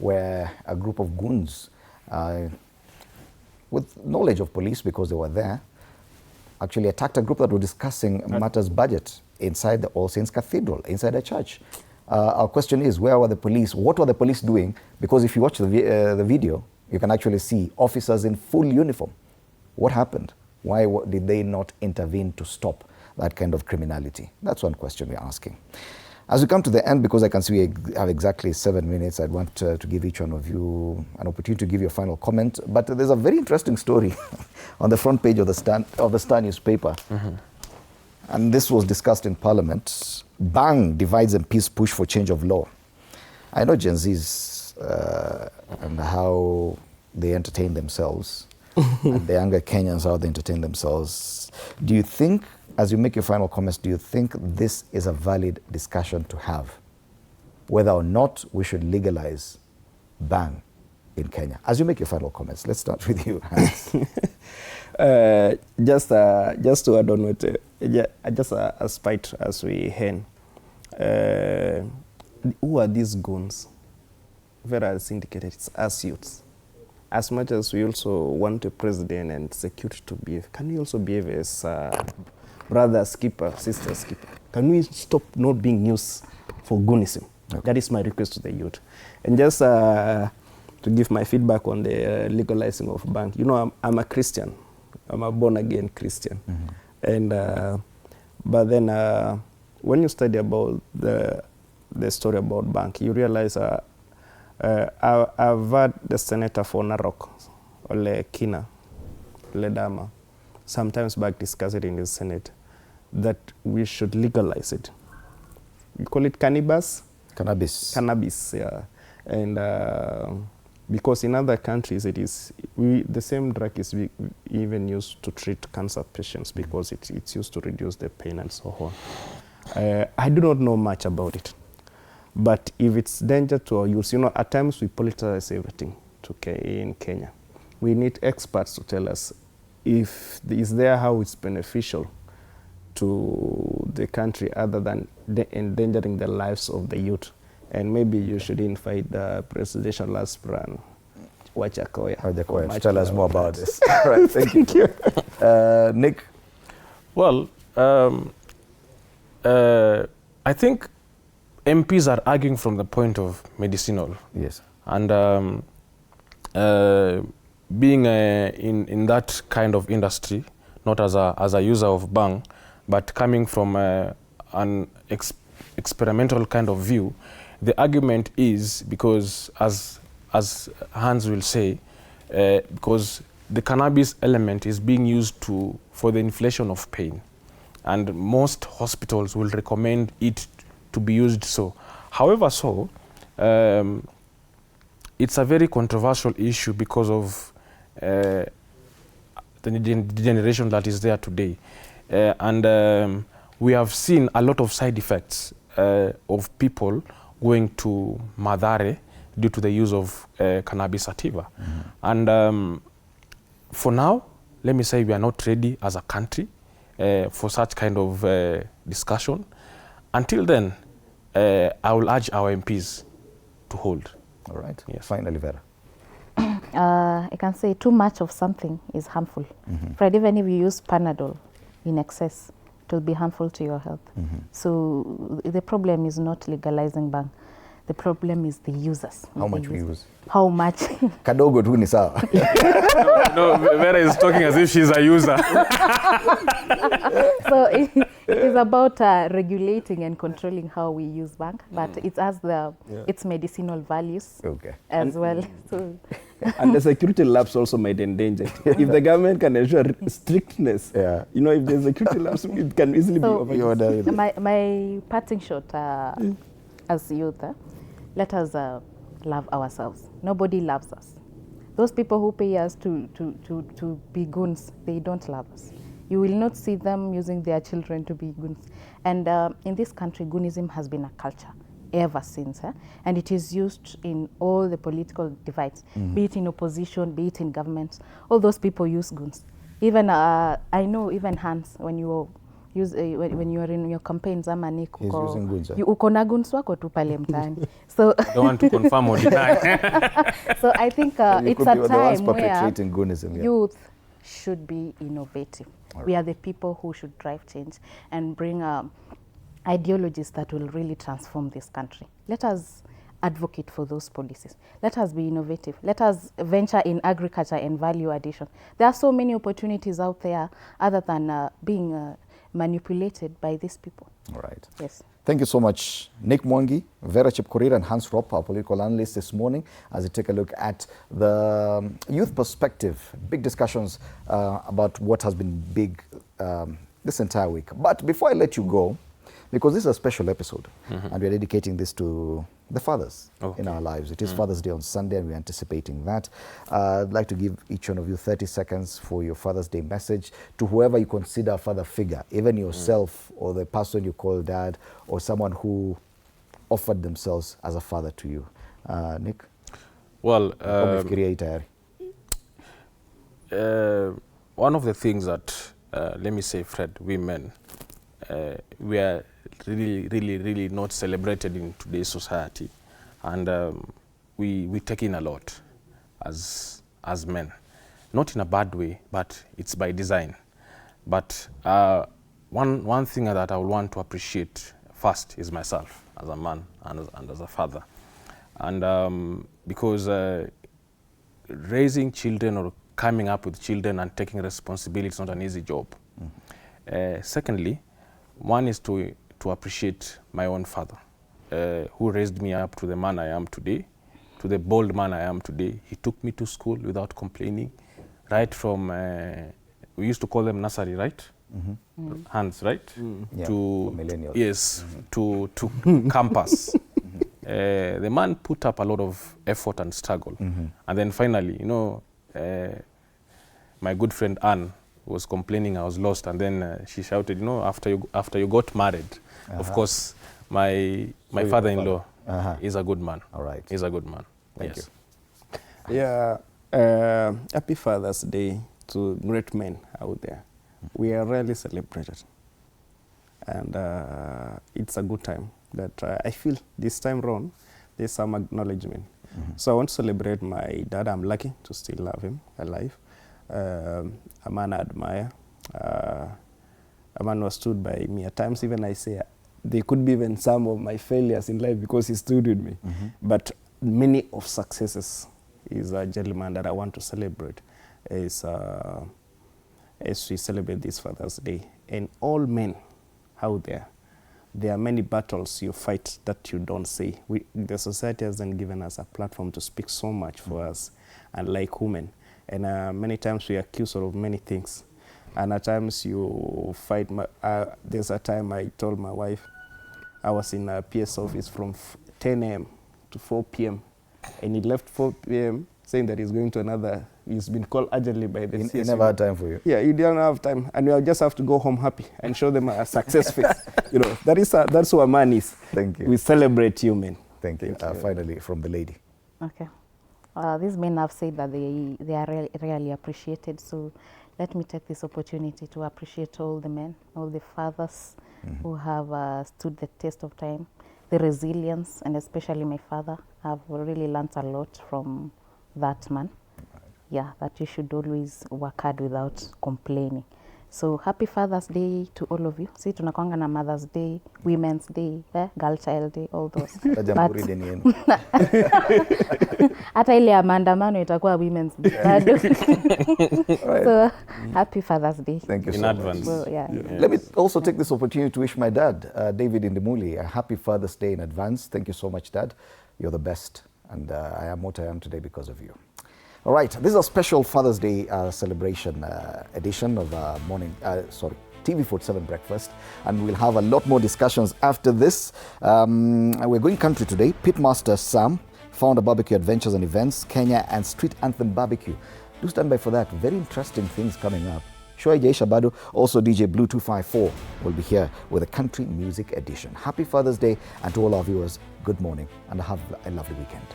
where a group of goons, with knowledge of police because they were there, actually attacked a group that were discussing matters budget inside the All Saints Cathedral, inside a church. Our question is, where were the police? What were the police doing? Because if you watch the video, you can actually see officers in full uniform. What happened? Why did they not intervene to stop that kind of criminality? That's one question we're asking. As we come to the end, because I can see we have exactly 7 minutes, I'd want to give each one of you an opportunity to give your final comment. But there's a very interesting story on the front page of the Star newspaper. And this was discussed in Parliament. Bang divides MPs push for change of law. I know Gen Zs and how they entertain themselves, and the younger Kenyans, how they entertain themselves. Do you think, as you make your final comments, do you think this is a valid discussion to have? Whether or not we should legalize bang in Kenya? As you make your final comments, let's start with you, Hans. Just to add on with, just a spite as we hen. Who are these goons? Very as indicated, it's us youths. As much as we also want the president and security to behave, can we also behave as brother's keeper, sister's keeper? Can we stop not being used for goonism? Okay. That is my request to the youth. And just to give my feedback on the legalizing of bang. You know, I'm a Christian. I'm a born-again Christian. And but then when you study about the story about bang, you realize I've heard the senator for Narok, Ole Kina, Ole Dama, sometimes back discuss it in the Senate, that we should legalize it. We call it cannabis. Cannabis, yeah. And because in other countries it is, the same drug is even used to treat cancer patients because it's used to reduce the pain and so on. I do not know much about it. But if it's danger to our youth, you know, at times we politicize everything in Kenya. We need experts to tell us if is there how it's beneficial to the country other than endangering the lives of the youth. And maybe you should invite the presidential aspirant, Wajakoya. Tell us more about this. All right, thank you. Nick? Well, I think MPs are arguing from the point of medicinal. Yes. And being in that kind of industry, not as a user of bang, but coming from an experimental kind of view, the argument is because, as Hans will say, because the cannabis element is being used for the inflation of pain, and most hospitals will recommend it to be used so. However, it's a very controversial issue because of the generation that is there today. And we have seen a lot of side effects of people going to Madare due to the use of cannabis sativa. And for now, let me say we are not ready as a country for such kind of discussion. Until then, I will urge our MPs to hold. All right. Yes. Finally, Vera. I can say too much of something is harmful. Fred, even if you use Panadol in excess, it will be harmful to your health. So the problem is not legalizing bang. The problem is the users. How much we use? How much? Kadogo tu ni sawa. No, Vera is talking as if she's a user. So it is about regulating and controlling how we use bang, but it has its medicinal values as well. So and the security labs also might endanger it. If the government can ensure strictness, you know, if the security labs, it can easily be overused. My parting shot as youth, let us love ourselves. Nobody loves us. Those people who pay us to be goons, they don't love us. You will not see them using their children to be goons. And in this country, goonism has been a culture ever since. And it is used in all the political divides, be it in opposition, be it in government. All those people use goons. Even, I know even Hans, when you were use when you are in your campaigns ama Nick He's using goons, eh? uko na goons wako tu pale mtaani. So Don't want to confirm or deny. so I think You it's could a be the ones time where perpetrating goonism, yeah. youth should be innovative. All We are the people who should drive change and bring ideologies that will really transform this country. Let us advocate for those policies. Let us be innovative. Let us venture in agriculture and value addition. There are so many opportunities out there other than being manipulated by these people. All right. Yes. Thank you so much, Nick Mwangi, Vera Chipkorir, and Hans Ropp, our political analysts this morning, as we take a look at the youth perspective. Big discussions about what has been big this entire week. But before I let you go, because this is a special episode, and we're dedicating this to the fathers in our lives. It is Father's Day on Sunday, and we're anticipating that. I'd like to give each one of you 30 seconds for your Father's Day message to whoever you consider a father figure, even yourself or the person you call dad, or someone who offered themselves as a father to you. Nick? Well, one of the things that, let me say, Fred, we men, we are really not celebrated in today's society, and we take in a lot as men, not in a bad way, but it's by design. But one thing that I would want to appreciate first is myself as a man and as a father, and because raising children or coming up with children and taking responsibility is not an easy job. Secondly, one is to appreciate my own father, who raised me up to the man I am today, to the bold man I am today. He took me to school without complaining, right from, we used to call them nursery, right? Hands, right? Yeah, to millennials. Yes, to campus. The man put up a lot of effort and struggle. And then finally, you know, my good friend Anne was complaining I was lost, and then she shouted, you know, after you got married, of course, my father-in-law is a good man. All right. He's a good man. Thank you. Yeah, happy Father's Day to great men out there. We are rarely celebrated, and it's a good time that I feel this time round there's some acknowledgement. So I want to celebrate my dad. I'm lucky to still have him alive. A man I admire, a man who stood by me. At times even I say there could be even some of my failures in life because he stood with me. But many of successes is a gentleman that I want to celebrate as we celebrate this Father's Day. And all men out there are many battles you fight that you don't say. The society hasn't given us a platform to speak so much for us, and like women. And many times we are accused of many things. And at times you fight. There's a time I told my wife, I was in a PS office from 10 a.m. to 4 p.m. And he left 4 p.m. saying that he's going to another, he's been called urgently by the He never had time for you. Yeah, he didn't have time. And we just have to go home happy and show them a success face. You know, that's what man is. Thank you. We celebrate you, men. Thank you. Finally, from the lady. Okay. These men have said that they are really appreciated. So let me take this opportunity to appreciate all the men, all the fathers who have stood the test of time, the resilience, and especially my father. I've really learned a lot from that man. Yeah, that you should always work hard without complaining. So happy Father's Day to all of you. See, tunakwanga na Mother's Day, Women's Day, Girl Child Day, all those. Hata ile ya maandamano itakuwa Women's Day. Right. So happy Father's Day. Thank you in so advance. much. So, yeah. Let me also take this opportunity to wish my dad, David Indimuli, a happy Father's Day in advance. Thank you so much, Dad. You're the best. And I am what I am today because of you. All right, this is a special Father's Day celebration edition of TV47 Breakfast, and we'll have a lot more discussions after this. We're going country today. Pitmaster Sam, founder Barbecue Adventures and Events, Kenya, and Street Anthem Barbecue. Do stand by for that. Very interesting things coming up. Shoai Jaisha Badu, also DJ Blue 254 will be here with a country music edition. Happy Father's Day, and to all our viewers, good morning and have a lovely weekend.